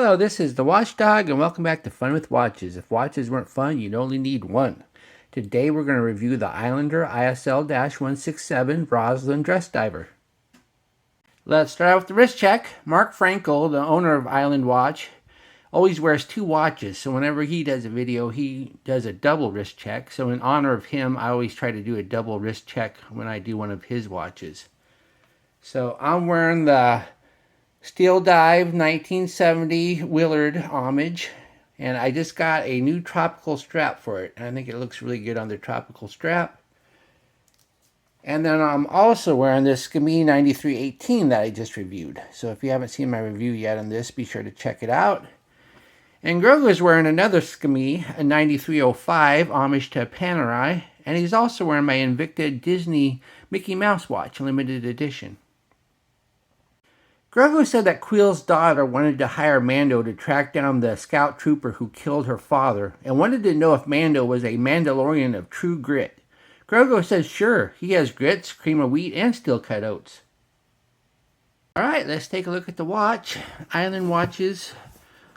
Hello, this is the Watchdog, and welcome back to Fun with Watches. If watches weren't fun, you'd only need one. Today we're going to review the Islander ISL-167 Roslyn Dress Diver. Let's start out with the wrist check. Mark Frankel, the owner of Island Watch, always wears two watches, so whenever he does a video, he does a double wrist check. So in honor of him, I always try to do a double wrist check when I do one of his watches. So I'm wearing the Steel Dive 1970 Willard homage, and I just got a new tropical strap for it, and I think it looks really good on the tropical strap. And then I'm also wearing this Skimmy 9318 that I just reviewed. So if you haven't seen my review yet on this, be sure to check it out. And Grogu's wearing another Skimmy, a 9305 homage to Panerai, and he's also wearing my Invicta Disney Mickey Mouse watch, limited edition. Grogu said that Quill's daughter wanted to hire Mando to track down the scout trooper who killed her father, and wanted to know if Mando was a Mandalorian of true grit. Grogu says sure, he has grits, cream of wheat, and steel-cut oats. Alright, let's take a look at the watch. Island watches,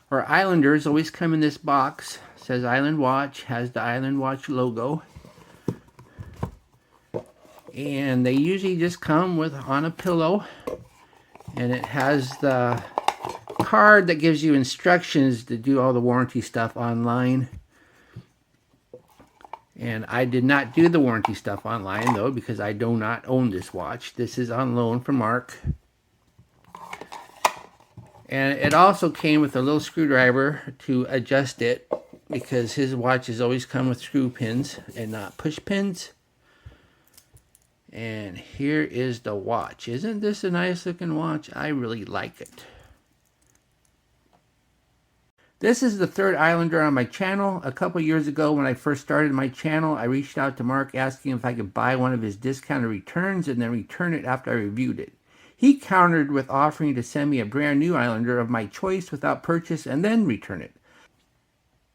or Islanders, always come in this box. It says Island Watch, has the Island Watch logo. And they usually just come on a pillow. And it has the card that gives you instructions to do all the warranty stuff online. And I did not do the warranty stuff online, though, because I do not own this watch. This is on loan from Mark. And it also came with a little screwdriver to adjust it, because his watches always come with screw pins and not push pins. And here is the watch. Isn't this a nice looking watch? I really like it. This is the third Islander on my channel. A couple years ago when I first started my channel, I reached out to Mark asking if I could buy one of his discounted returns and then return it after I reviewed it. He countered with offering to send me a brand new Islander of my choice without purchase and then return it.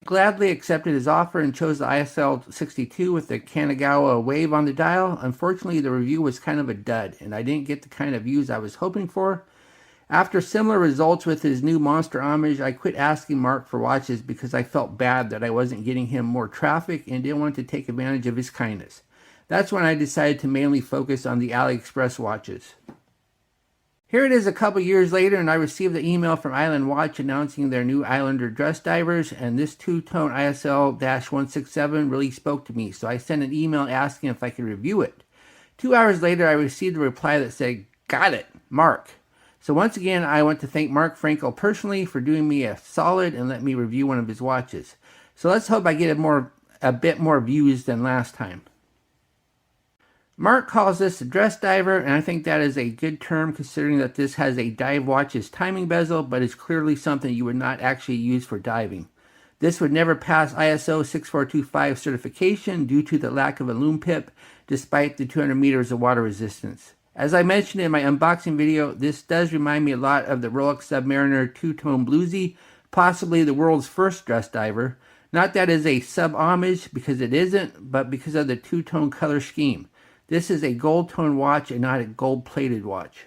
Gladly accepted his offer and chose the ISL-62 with the Kanagawa wave on the dial. Unfortunately, the review was kind of a dud, and I didn't get the kind of views I was hoping for. After similar results with his new Monster homage, I quit asking Mark for watches because I felt bad that I wasn't getting him more traffic and didn't want to take advantage of his kindness. That's when I decided to mainly focus on the AliExpress watches. Here it is a couple years later, and I received the email from Island Watch announcing their new Islander dress divers, and this two-tone ISL-167 really spoke to me, so I sent an email asking if I could review it. 2 hours later, I received a reply that said, "Got it, Mark." So once again, I want to thank Mark Frankel personally for doing me a solid and let me review one of his watches. So let's hope I get a bit more views than last time. Mark calls this a dress diver, and I think that is a good term considering that this has a dive watch's timing bezel, but is clearly something you would not actually use for diving. This would never pass ISO 6425 certification due to the lack of a Lume pip, despite the 200 meters of water resistance. As I mentioned in my unboxing video, this does remind me a lot of the Rolex Submariner two-tone bluesy, possibly the world's first dress diver. Not that it's a sub-homage, because it isn't, but because of the two-tone color scheme. This is a gold-tone watch and not a gold-plated watch.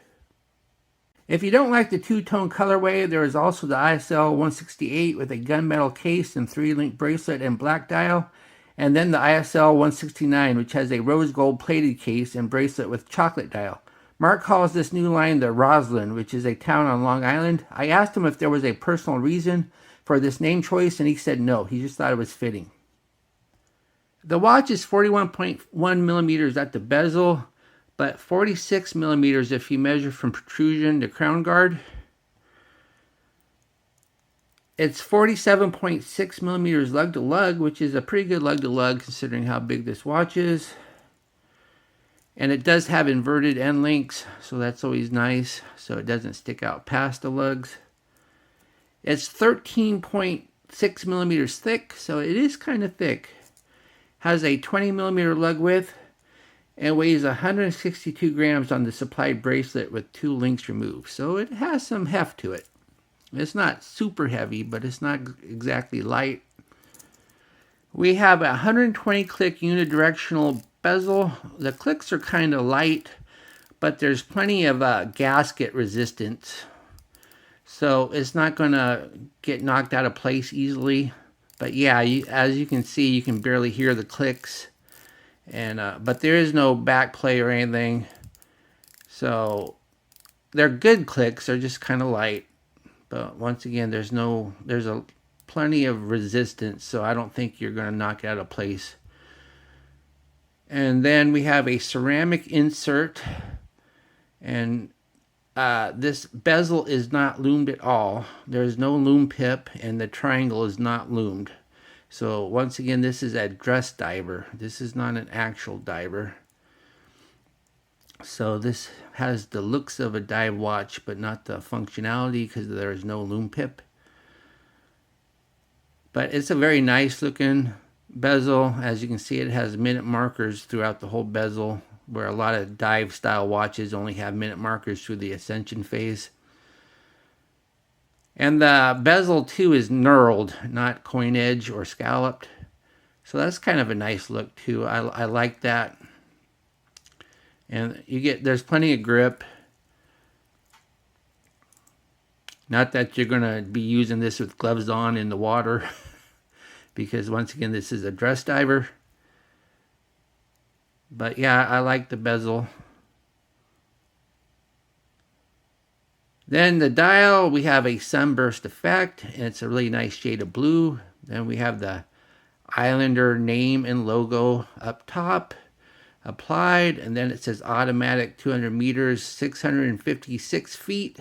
If you don't like the two-tone colorway, there is also the ISL-168 with a gunmetal case and 3-link bracelet and black dial, and then the ISL-169, which has a rose gold-plated case and bracelet with chocolate dial. Mark calls this new line the Roslyn, which is a town on Long Island. I asked him if there was a personal reason for this name choice, and he said no, he just thought it was fitting. The watch is 41.1 millimeters at the bezel, but 46 millimeters if you measure from protrusion to crown guard. It's 47.6 millimeters lug to lug, which is a pretty good lug to lug considering how big this watch is. And it does have inverted end links, so that's always nice, so it doesn't stick out past the lugs. It's 13.6 millimeters thick, so it is kind of thick. Has a 20 millimeter lug width and weighs 162 grams on the supplied bracelet with 2 links removed. So it has some heft to it. It's not super heavy, but it's not exactly light. We have a 120 click unidirectional bezel. The clicks are kind of light, but there's plenty of gasket resistance. So it's not going to get knocked out of place easily. But yeah, as you can see, you can barely hear the clicks. And but there is no back play or anything. So they're good clicks. They're just kind of light. But once again, there's plenty of resistance. So I don't think you're going to knock it out of place. And then we have a ceramic insert. And this bezel is not loomed at all. There's no loom pip, and the triangle is not loomed. So once again, this is a dress diver. This is not an actual diver. So this has the looks of a dive watch, but not the functionality because there is no loom pip. But it's a very nice looking bezel. As you can see, it has minute markers throughout the whole bezel, where a lot of dive style watches only have minute markers through the ascension phase. And the bezel too is knurled, not coin edge or scalloped. So that's kind of a nice look too. I like that. And there's plenty of grip. Not that you're going to be using this with gloves on in the water, because once again, this is a dress diver. But yeah, I like the bezel. Then the dial, we have a sunburst effect, and it's a really nice shade of blue. Then we have the Islander name and logo up top, applied, and then it says automatic 200 meters, 656 feet.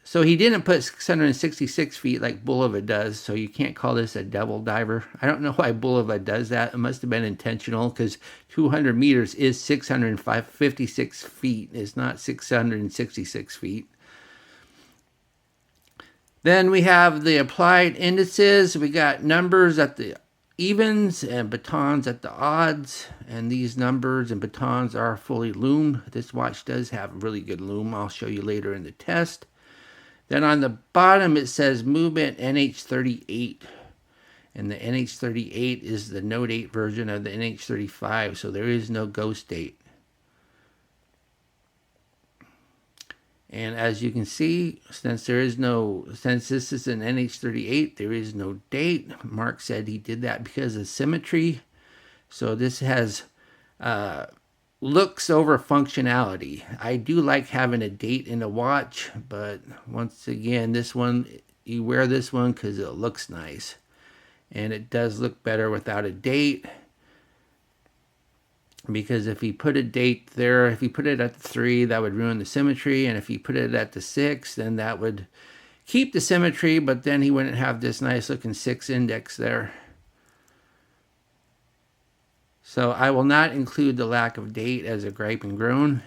So he didn't put 666 feet like Bulova does, so you can't call this a double diver. I don't know why Bulova does that. It must have been intentional, because 200 meters is 656 feet. It's not 666 feet. Then we have the applied indices. We got numbers at the evens and batons at the odds. And these numbers and batons are fully loomed. This watch does have really good loom. I'll show you later in the test. Then on the bottom it says movement NH38. And the NH38 is the Note 8 version of the NH35. So there is no ghost date. And as you can see, since this is an NH38, there is no date. Mark said he did that because of symmetry. So this has looks over functionality. I do like having a date in a watch, but once again, this one, you wear this one because it looks nice. And it does look better without a date. Because if you put a date there, if you put it at the 3, that would ruin the symmetry. And if you put it at the 6, then that would keep the symmetry, but then he wouldn't have this nice looking 6 index there. So I will not include the lack of date as a gripe and groan.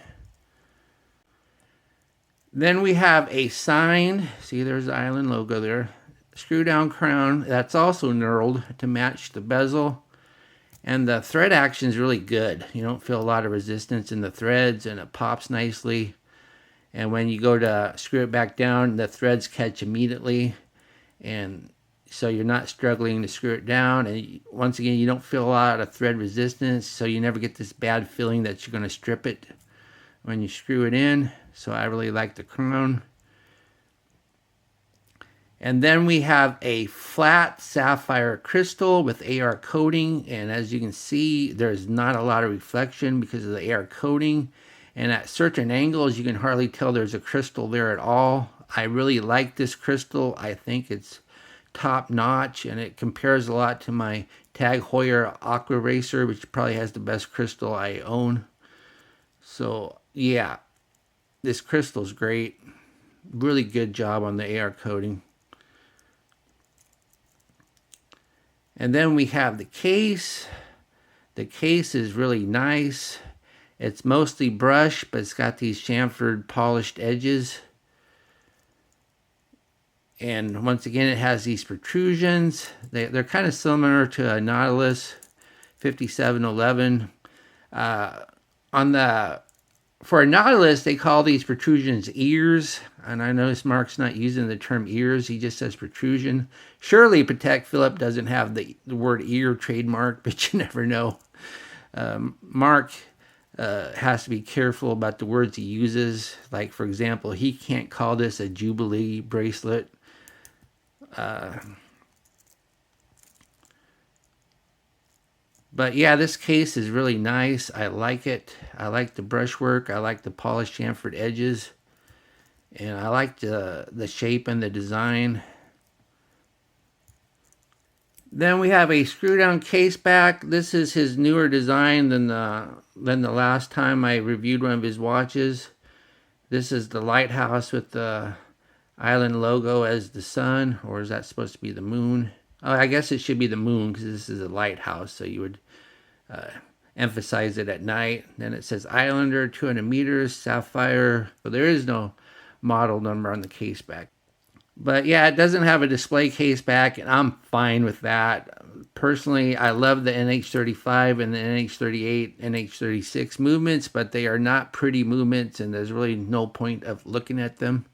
Then we have a sign. See, there's the Island logo there. Screw down crown. That's also knurled to match the bezel. And the thread action is really good. You don't feel a lot of resistance in the threads, and it pops nicely. And when you go to screw it back down, the threads catch immediately. And so you're not struggling to screw it down. And once again, you don't feel a lot of thread resistance, so you never get this bad feeling that you're going to strip it when you screw it in. So I really like the crown. And then we have a flat sapphire crystal with AR coating. And as you can see, there's not a lot of reflection because of the AR coating. And at certain angles, you can hardly tell there's a crystal there at all. I really like this crystal. I think it's top notch, and it compares a lot to my Tag Heuer Aqua Racer, which probably has the best crystal I own. So yeah, this crystal's great. Really good job on the AR coating. And then we have the case. The case is really nice. It's mostly brushed, but it's got these chamfered polished edges. And once again, it has these protrusions. They're kind of similar to a Nautilus 5711. For a Nautilus, they call these protrusions ears. And I notice Mark's not using the term ears. He just says protrusion. Surely Patek Philippe doesn't have the word ear trademark, but you never know. Mark has to be careful about the words he uses. Like, for example, he can't call this a Jubilee bracelet. But yeah, this case is really nice. I like it. I like the brushwork. I like the polished chamfered edges. And I like the shape and the design. Then we have a screw down case back. This is his newer design than the last time I reviewed one of his watches. This is the lighthouse with the island logo as the sun, or is that supposed to be the moon? Oh, I guess it should be the moon because this is a lighthouse, so you would emphasize it at night. Then it says Islander, 200 meters, sapphire. So there is no model number on the case back. But yeah, it doesn't have a display case back, and I'm fine with that. Personally, I love the NH35 and the NH38, NH36 movements, but they are not pretty movements, and there's really no point of looking at them.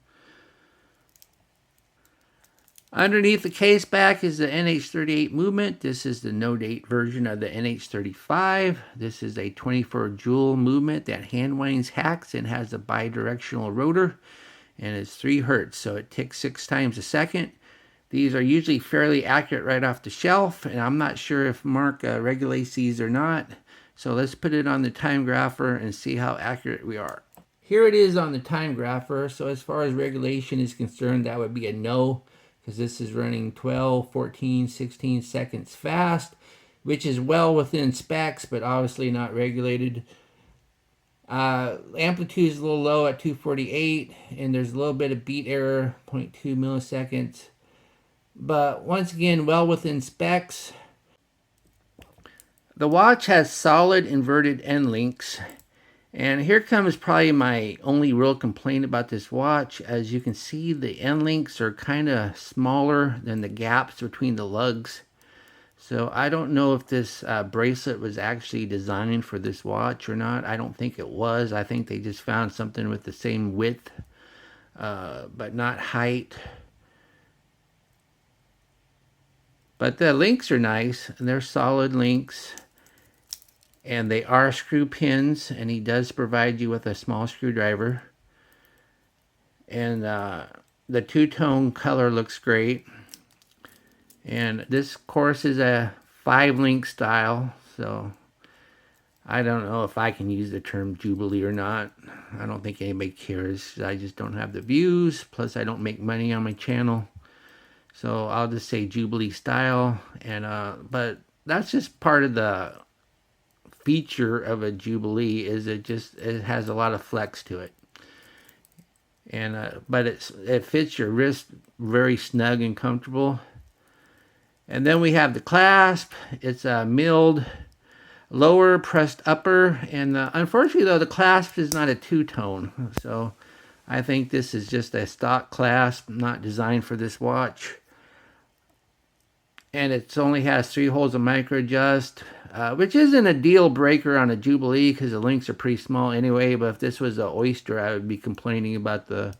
Underneath the case back is the NH38 movement. This is the no-date version of the NH35. This is a 24 jewel movement that hand winds hacks and has a bidirectional rotor. And it's 3 hertz, so it ticks 6 times a second. These are usually fairly accurate right off the shelf, and I'm not sure if Mark regulates these or not. So let's put it on the Timegrapher and see how accurate we are. Here it is on the Timegrapher. So as far as regulation is concerned, that would be a no, because this is running 12, 14, 16 seconds fast, which is well within specs, but obviously not regulated. Amplitude is a little low at 248, and there's a little bit of beat error, 0.2 milliseconds. But once again, well within specs. The watch has solid inverted end links. And here comes probably my only real complaint about this watch. As you can see, the end links are kind of smaller than the gaps between the lugs. So I don't know if this bracelet was actually designed for this watch or not. I don't think it was. I think they just found something with the same width, but not height. But the links are nice, and they're solid links. And they are screw pins, and he does provide you with a small screwdriver. And the two-tone color looks great. And this, of course, is a 5-link style, so I don't know if I can use the term Jubilee or not. I don't think anybody cares. I just don't have the views, plus I don't make money on my channel. So I'll just say Jubilee style. And but that's just part of the feature of a Jubilee, is it has a lot of flex to it. And but it fits your wrist very snug and comfortable. And then we have the clasp. It's a milled lower, pressed upper. And unfortunately, though, the clasp is not a two-tone. So I think this is just a stock clasp, not designed for this watch. And it only has 3 holes of micro adjust, which isn't a deal breaker on a Jubilee because the links are pretty small anyway. But if this was an Oyster, I would be complaining about the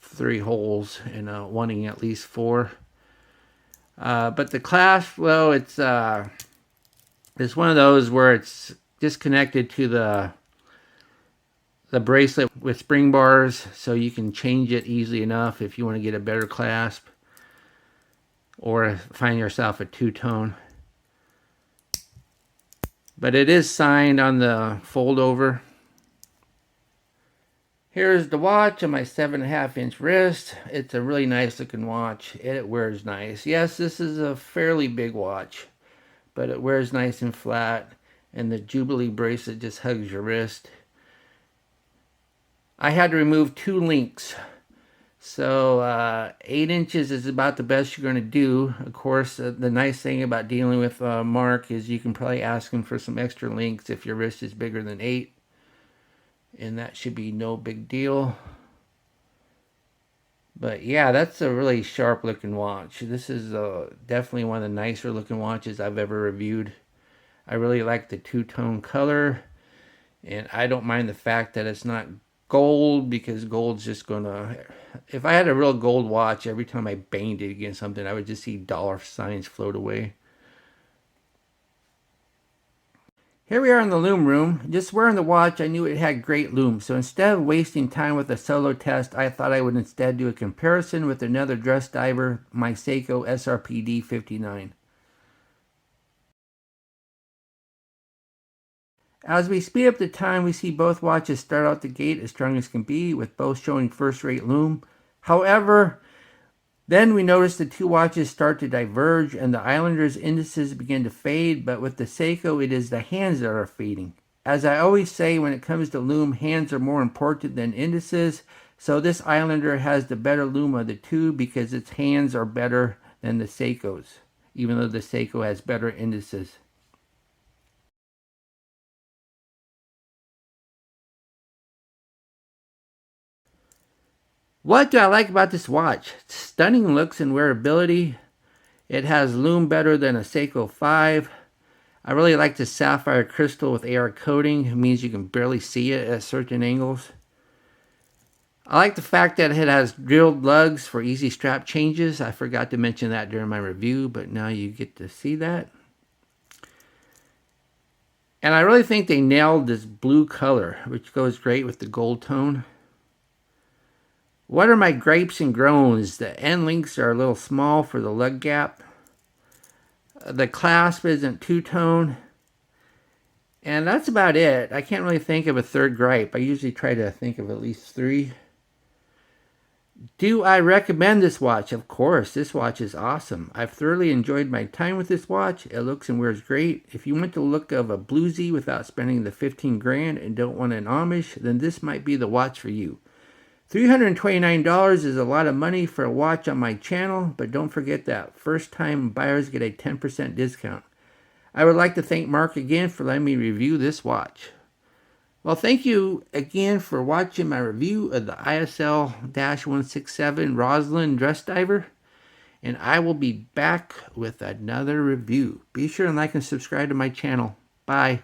3 holes and wanting at least 4. But the clasp, well, it's one of those where it's disconnected to the bracelet with spring bars, so you can change it easily enough if you want to get a better clasp or find yourself a two-tone. But it is signed on the fold over. Here's the watch on my 7.5-inch wrist. It's a really nice looking watch. It wears nice. Yes, this is a fairly big watch, but it wears nice and flat, and the Jubilee bracelet just hugs your wrist. I had to remove 2 links. So 8 inches is about the best you're going to do. Of course, the nice thing about dealing with Mark is you can probably ask him for some extra links if your wrist is bigger than 8. And that should be no big deal. But yeah, that's a really sharp looking watch. This is definitely one of the nicer looking watches I've ever reviewed. I really like the two-tone color. And I don't mind the fact that it's not gold, because gold's just gonna... If I had a real gold watch, every time I banged it against something, I would just see dollar signs float away. Here we are in the Lume room. Just wearing the watch, I knew it had great lume. So instead of wasting time with a solo test, I thought I would instead do a comparison with another dress diver, my Seiko SRPD 59. As we speed up the time, we see both watches start out the gate as strong as can be, with both showing first-rate lume. However, then we notice the two watches start to diverge and the Islander's indices begin to fade, but with the Seiko, it is the hands that are fading. As I always say, when it comes to lume, hands are more important than indices, so this Islander has the better lume of the two because its hands are better than the Seiko's, even though the Seiko has better indices. What do I like about this watch? Stunning looks and wearability. It has lume better than a Seiko 5. I really like the sapphire crystal with AR coating. It means you can barely see it at certain angles. I like the fact that it has drilled lugs for easy strap changes. I forgot to mention that during my review, but now you get to see that. And I really think they nailed this blue color, which goes great with the gold tone. What are my gripes and groans? The end links are a little small for the lug gap. The clasp isn't two-tone. And that's about it. I can't really think of a third gripe. I usually try to think of at least three. Do I recommend this watch? Of course, this watch is awesome. I've thoroughly enjoyed my time with this watch. It looks and wears great. If you want the look of a bluesy without spending the 15 grand and don't want an Amish, then this might be the watch for you. $329 is a lot of money for a watch on my channel, but don't forget that first-time buyers get a 10% discount. I would like to thank Mark again for letting me review this watch. Well, thank you again for watching my review of the ISL-167 Roslyn Dress Diver, and I will be back with another review. Be sure and like and subscribe to my channel. Bye.